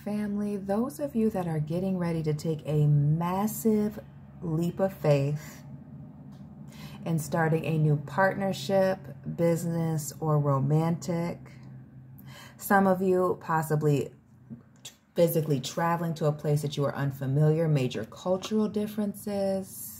family, those of you that are getting ready to take a massive leap of faith in starting a new partnership, business, or romantic. Some of you possibly physically traveling to a place that you are unfamiliar, major cultural differences.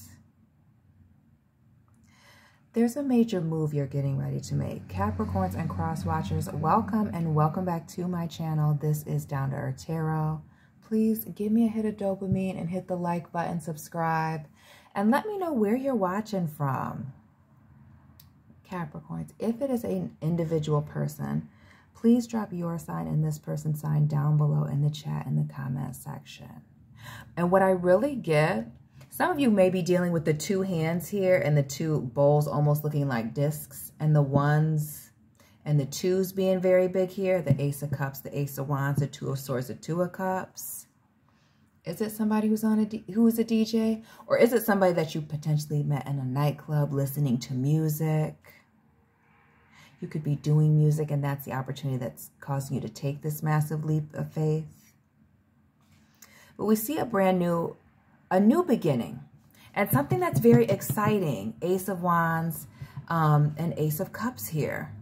There's a major move you're getting ready to make. Capricorns and cross watchers, welcome and welcome back to my channel. This is Down to Earth Tarot. Please give me a hit of dopamine and hit the like button, subscribe, and let me know where you're watching from. Capricorns, if it is an individual person, please drop your sign and this person's sign down below in the chat in the comment section. And what I really get, some of you may be dealing with the two hands here and the two bowls almost looking like discs, and the ones and the twos being very big here, the Ace of Cups, the Ace of Wands, the Two of Swords, the Two of Cups. Is it somebody who's who is a DJ? Or is it somebody that you potentially met in a nightclub listening to music? You could be doing music, and that's the opportunity that's causing you to take this massive leap of faith. But we see a new beginning, and something that's very exciting. Ace of Wands and Ace of Cups here.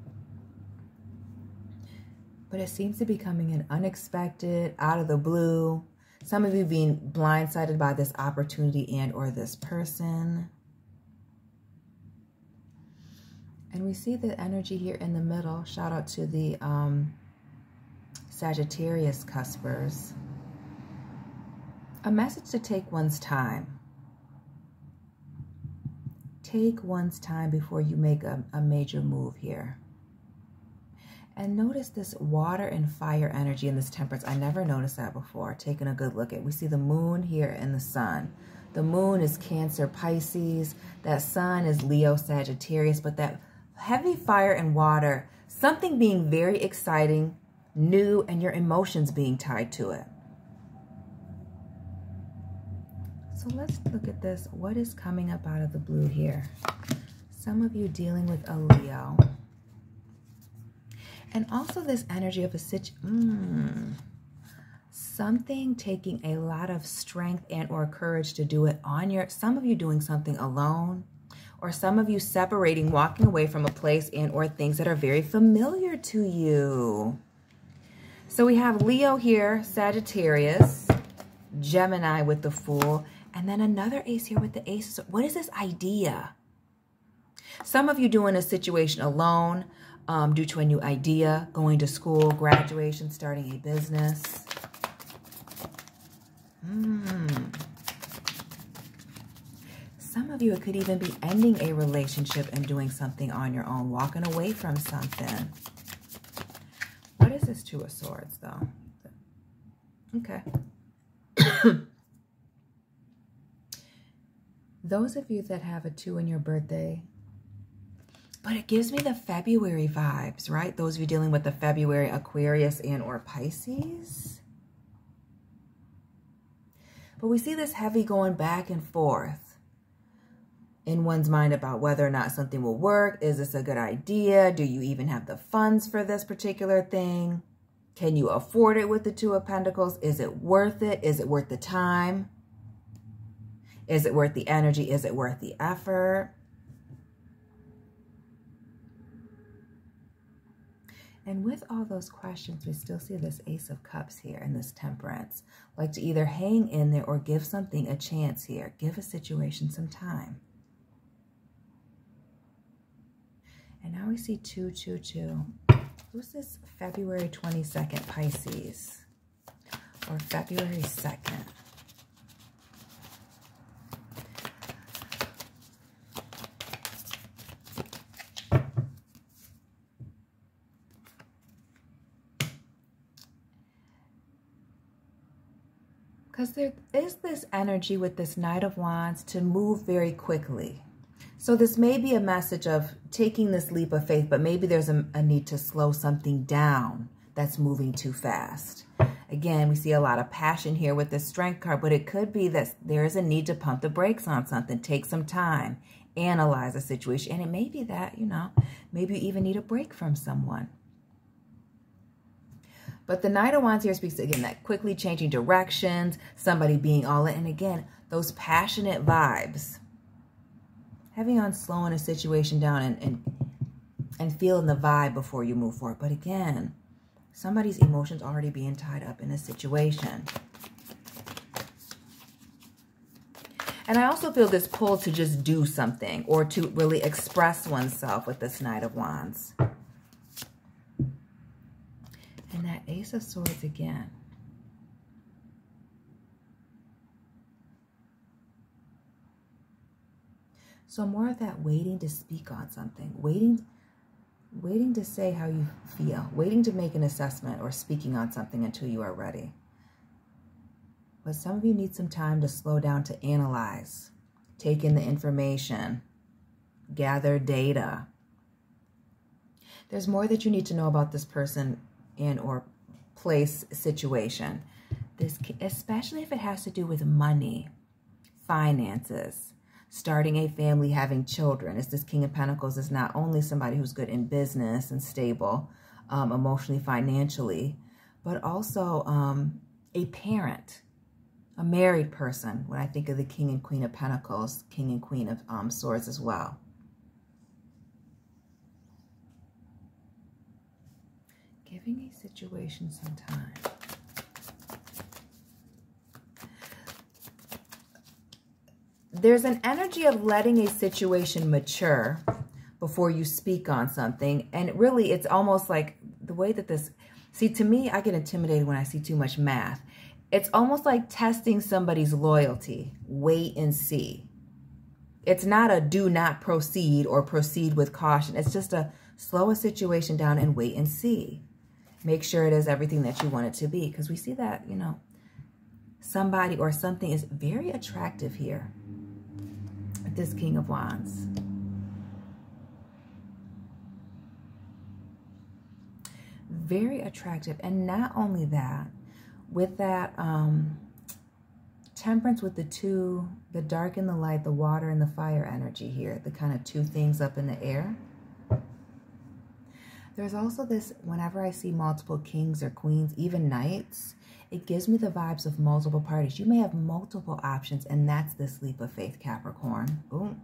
But it seems to be coming in unexpected, out of the blue. Some of you being blindsided by this opportunity and or this person. And we see the energy here in the middle. Shout out to the Sagittarius cuspers. A message to take one's time. Take one's time before you make a major move here. And notice this water and fire energy in this temperance. I never noticed that before. Taking a good look at it. We see the moon here and the sun. The moon is Cancer, Pisces. That sun is Leo, Sagittarius. But that heavy fire and water, something being very exciting, new, and your emotions being tied to it. So let's look at this. What is coming up out of the blue here? Some of you dealing with a Leo. And also this energy of a something taking a lot of strength and or courage to do it on your, some of you doing something alone, or some of you separating, walking away from a place and or things that are very familiar to you. So we have Leo here, Sagittarius, Gemini with the Fool, and then another ace here with the Ace. What is this idea? Some of you doing a situation alone due to a new idea, going to school, graduation, starting a business. Some of you, it could even be ending a relationship and doing something on your own, walking away from something. What is this Two of Swords, though? Okay. Those of you that have a 2 in your birthday, but it gives me the February vibes, right? Those of you dealing with the February Aquarius and or Pisces. But we see this heavy going back and forth in one's mind about whether or not something will work. Is this a good idea? Do you even have the funds for this particular thing? Can you afford it with the Two of Pentacles? Is it worth it? Is it worth the time? Is it worth the energy? Is it worth the effort? And with all those questions, we still see this Ace of Cups here and this Temperance. Like to either hang in there or give something a chance here. Give a situation some time. And now we see 2, 2, 2. Who's this February 22nd Pisces? Or February 2nd? Because there is this energy with this Knight of Wands to move very quickly. So this may be a message of taking this leap of faith, but maybe there's a need to slow something down that's moving too fast. Again, we see a lot of passion here with this Strength card, but it could be that there is a need to pump the brakes on something, take some time, analyze a situation. And it may be that, you know, maybe you even need a break from someone. But the Knight of Wands here speaks, again, that quickly changing directions, somebody being all in. And again, those passionate vibes. Heavy on slowing a situation down and feeling the vibe before you move forward. But again, somebody's emotions already being tied up in a situation. And I also feel this pull to just do something or to really express oneself with this Knight of Wands. And that Ace of Swords again. So more of that waiting to speak on something, waiting to say how you feel, waiting to make an assessment or speaking on something until you are ready. But some of you need some time to slow down, to analyze, take in the information, gather data. There's more that you need to know about this person and or place situation. This, especially if it has to do with money, finances, starting a family, having children. As this King of Pentacles is not only somebody who's good in business and stable, emotionally, financially, but also a parent. A married person, when I think of the King and Queen of Pentacles, King and Queen of Swords as well. Giving a situation some time. There's an energy of letting a situation mature before you speak on something. And really, it's almost like the way that this... See, to me, I get intimidated when I see too much math. It's almost like testing somebody's loyalty. Wait and see. It's not a do not proceed or proceed with caution. It's just a slow a situation down and wait and see. Make sure it is everything that you want it to be. Because we see that, you know, somebody or something is very attractive here. This King of Wands. Very attractive. And not only that, with that temperance with the two, the dark and the light, the water and the fire energy here, the kind of two things up in the air. There's also this, whenever I see multiple kings or queens, even knights, it gives me the vibes of multiple parties. You may have multiple options, and that's this leap of faith, Capricorn. Boom.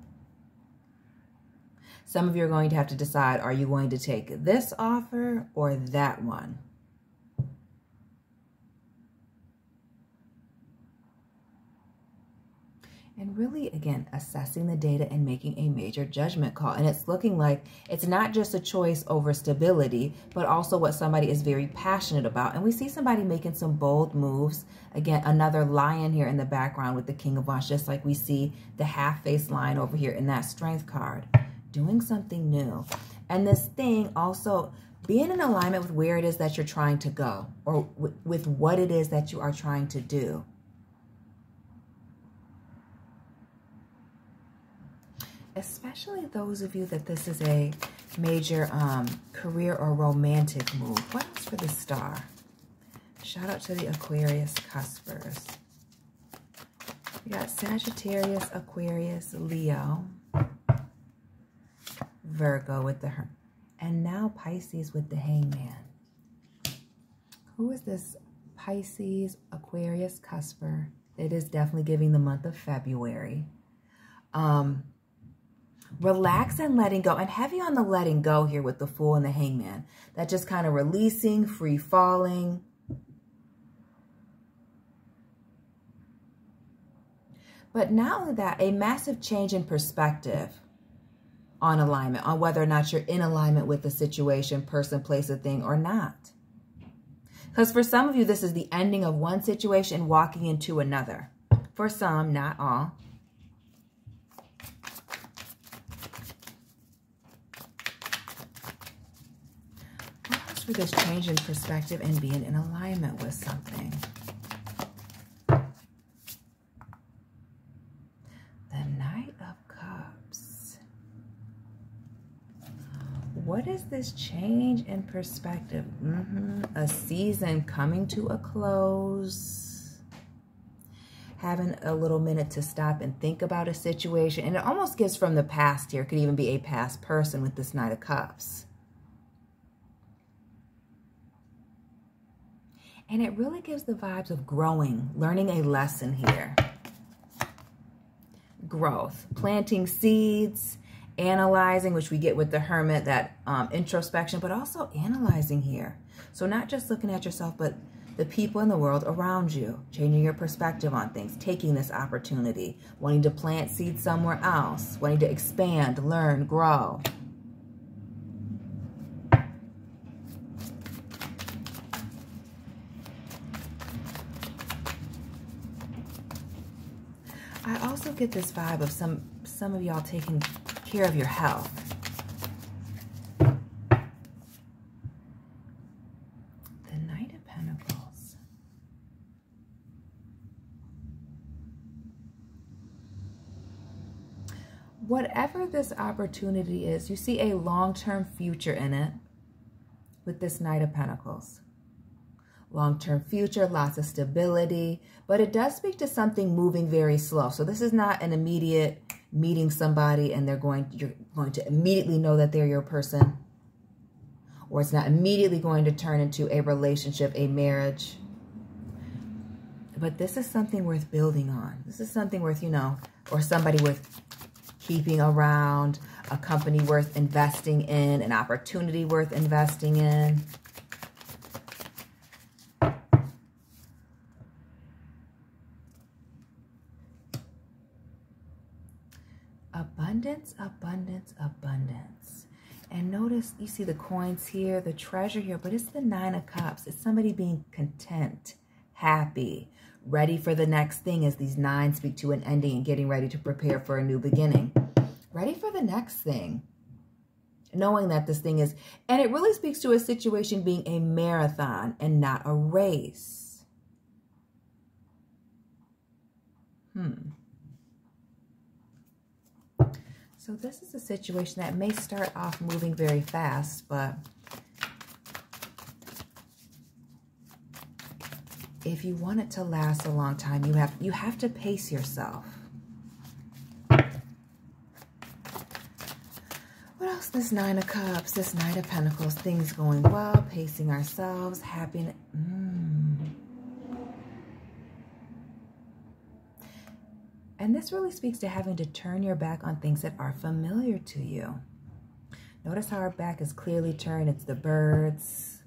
Some of you are going to have to decide, are you going to take this offer or that one? And really, again, assessing the data and making a major judgment call. And it's looking like it's not just a choice over stability, but also what somebody is very passionate about. And we see somebody making some bold moves. Again, another lion here in the background with the King of Wands, just like we see the half-faced lion over here in that strength card. Doing something new. And this thing also being in alignment with where it is that you're trying to go, or with what it is that you are trying to do. Especially those of you that this is a major career or romantic move. What else for the star? Shout out to the Aquarius cuspers. We got Sagittarius, Aquarius, Leo, Virgo with the and now Pisces with the Hangman. Who is this Pisces, Aquarius cusper? It is definitely giving the month of February. Relax and letting go, and heavy on the letting go here with the Fool and the Hangman. That just kind of releasing, free falling. But not only that, a massive change in perspective on alignment, on whether or not you're in alignment with the situation, person, place, or thing, or not. Because for some of you, this is the ending of one situation and walking into another. For some, not all. For this change in perspective and being in alignment with something. The Knight of Cups. What is this change in perspective? A season coming to a close. Having a little minute to stop and think about a situation. And it almost gives from the past here. It could even be a past person with this Knight of Cups. And it really gives the vibes of growing, learning a lesson here. Growth, planting seeds, analyzing, which we get with the Hermit, that introspection, but also analyzing here. So not just looking at yourself, but the people in the world around you, changing your perspective on things, taking this opportunity, wanting to plant seeds somewhere else, wanting to expand, learn, grow. I also get this vibe of some of y'all taking care of your health. The Knight of Pentacles. Whatever this opportunity is, you see a long-term future in it with this Knight of Pentacles. Long-term future, lots of stability, but it does speak to something moving very slow. So this is not an immediate meeting somebody and you're going to immediately know that they're your person, or it's not immediately going to turn into a relationship, a marriage. But this is something worth building on. This is something worth, you know, or somebody worth keeping around, a company worth investing in, an opportunity worth investing in. Abundance, abundance, abundance. And notice, you see the coins here, the treasure here, but it's the Nine of Cups. It's somebody being content, happy, ready for the next thing, as these nines speak to an ending and getting ready to prepare for a new beginning. Ready for the next thing. Knowing that this thing is, and it really speaks to a situation being a marathon and not a race. So this is a situation that may start off moving very fast, but if you want it to last a long time, you have to pace yourself. What else? This Nine of Cups, this Knight of Pentacles, things going well, pacing ourselves, happiness. And this really speaks to having to turn your back on things that are familiar to you. Notice how our back is clearly turned. It's the birds.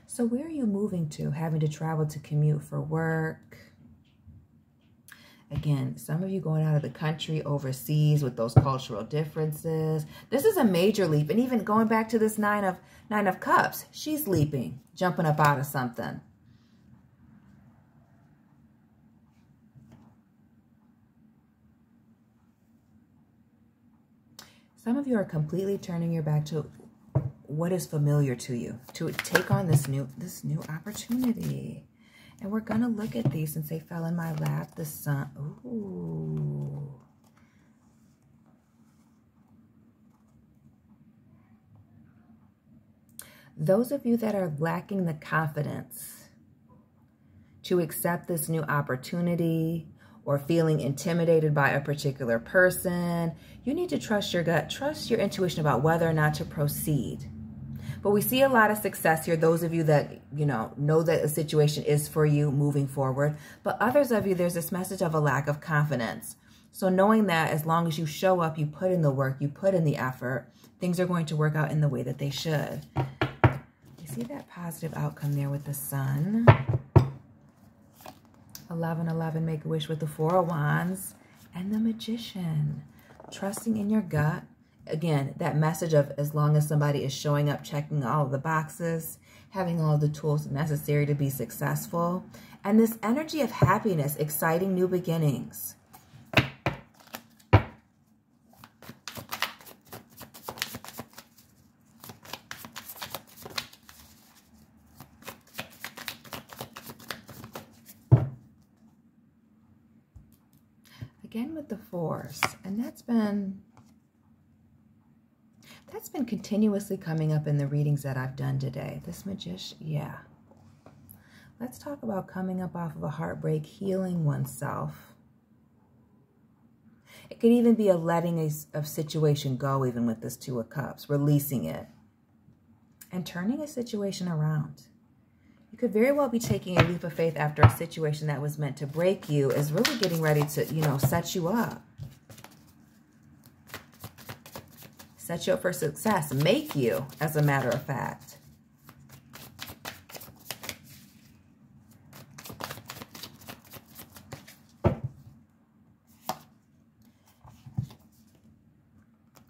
So where are you moving to? Having to travel to commute for work. Again, some of you going out of the country, overseas with those cultural differences. This is a major leap. And even going back to this Nine of Cups, she's leaping, jumping up out of something. Some of you are completely turning your back to what is familiar to you, to take on this new opportunity. And we're going to look at these since they fell in my lap. The Sun. Ooh. Those of you that are lacking the confidence to accept this new opportunity, or feeling intimidated by a particular person, you need to trust your gut, trust your intuition about whether or not to proceed. But we see a lot of success here. Those of you that, know that a situation is for you moving forward. But others of you, there's this message of a lack of confidence. So knowing that as long as you show up, you put in the work, you put in the effort, things are going to work out in the way that they should. You see that positive outcome there with the Sun. 1111, make a wish with the Four of Wands, and the Magician. Trusting in your gut. Again, that message of as long as somebody is showing up, checking all of the boxes, having all the tools necessary to be successful. And this energy of happiness, exciting new beginnings. Again with the Fours, and that's been continuously coming up in the readings that I've done today. This Magician, yeah. Let's talk about coming up off of a heartbreak, healing oneself. It could even be a letting a situation go, even with this Two of Cups, releasing it. and turning a situation around. You could very well be taking a leap of faith after a situation that was meant to break you is really getting ready to, set you up. Set you up for success. Make you, as a matter of fact.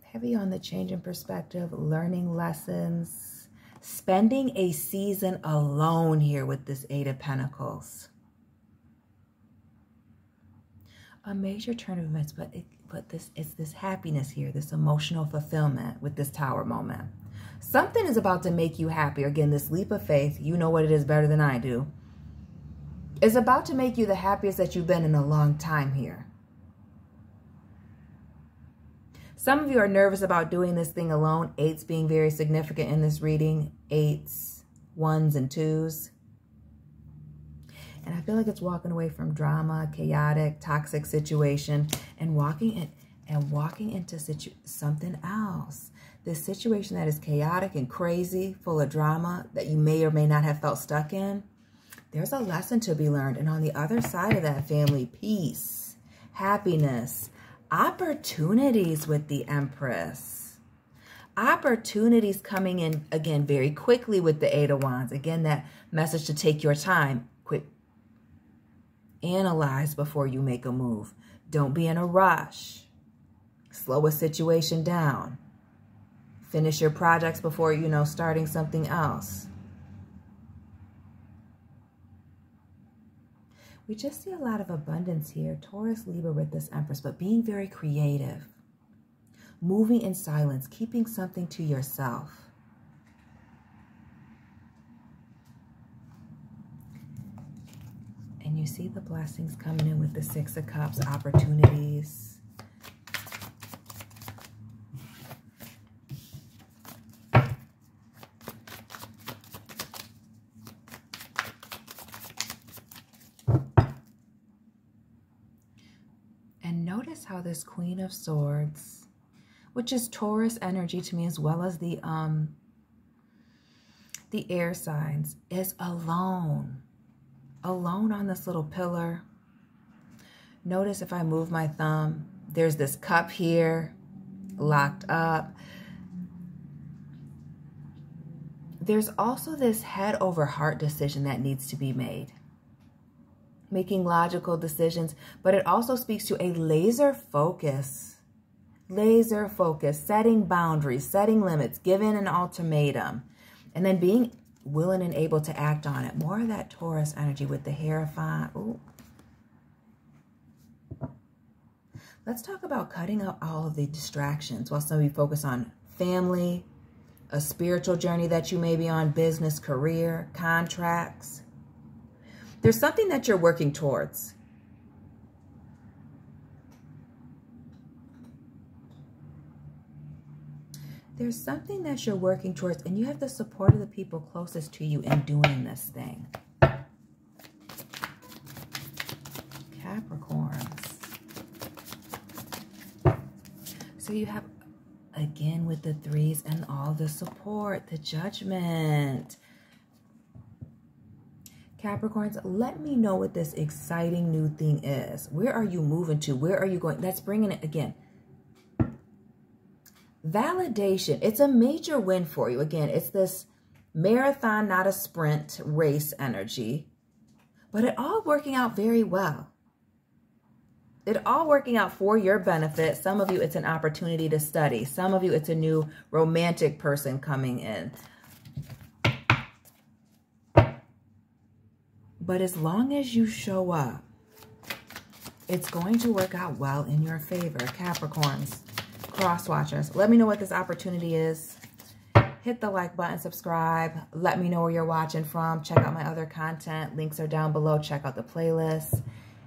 Heavy on the change in perspective, learning lessons, spending a season alone here with this Eight of Pentacles. A major turn of events, but it's this happiness here, this emotional fulfillment with this Tower moment. Something is about to make you happy. Again, this leap of faith, you know what it is better than I do, is about to make you the happiest that you've been in a long time here. Some of you are nervous about doing this thing alone. Eights being very significant in this reading. Eights, ones, and twos. And I feel like it's walking away from drama, chaotic, toxic situation, and walking into something else. This situation that is chaotic and crazy, full of drama, that you may or may not have felt stuck in. There's a lesson to be learned. And on the other side of that, family, peace, happiness, opportunities with the Empress. Opportunities coming in, again, very quickly with the Eight of Wands. Again, that message to take your time. Quick. Analyze before you make a move. Don't be in a rush. Slow a situation down. Finish your projects before, starting something else. We just see a lot of abundance here. Taurus, Libra with this Empress, but being very creative. Moving in silence, keeping something to yourself. And you see the blessings coming in with the Six of Cups, opportunities. Notice how this Queen of Swords, which is Taurus energy to me as well as the air signs, is alone on this little pillar. Notice if I move my thumb, there's this cup here locked up. There's also this head over heart decision that needs to be made. Making logical decisions, but it also speaks to a laser focus, setting boundaries, setting limits, giving an ultimatum, and then being willing and able to act on it. More of that Taurus energy with the Hierophant. Ooh. Let's talk about cutting out all of the distractions while some of you focus on family, a spiritual journey that you may be on, business, career, contracts. There's something that you're working towards. There's something that you're working towards, and you have the support of the people closest to you in doing this thing. Capricorns. So you have, again, with the threes and all the support, the Judgment. Capricorns, let me know what this exciting new thing is. Where are you moving to? Where are you going? That's bringing it again. Validation. It's a major win for you. Again, it's this marathon, not a sprint race energy, but it all working out very well. It all working out for your benefit. Some of you, it's an opportunity to study. Some of you, it's a new romantic person coming in. But as long as you show up, it's going to work out well in your favor. Capricorns, cross watchers, let me know what this opportunity is. Hit the like button, subscribe. Let me know where you're watching from. Check out my other content. Links are down below. Check out the playlist.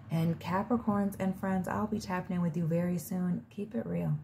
And Capricorns and friends, I'll be tapping in with you very soon. Keep it real.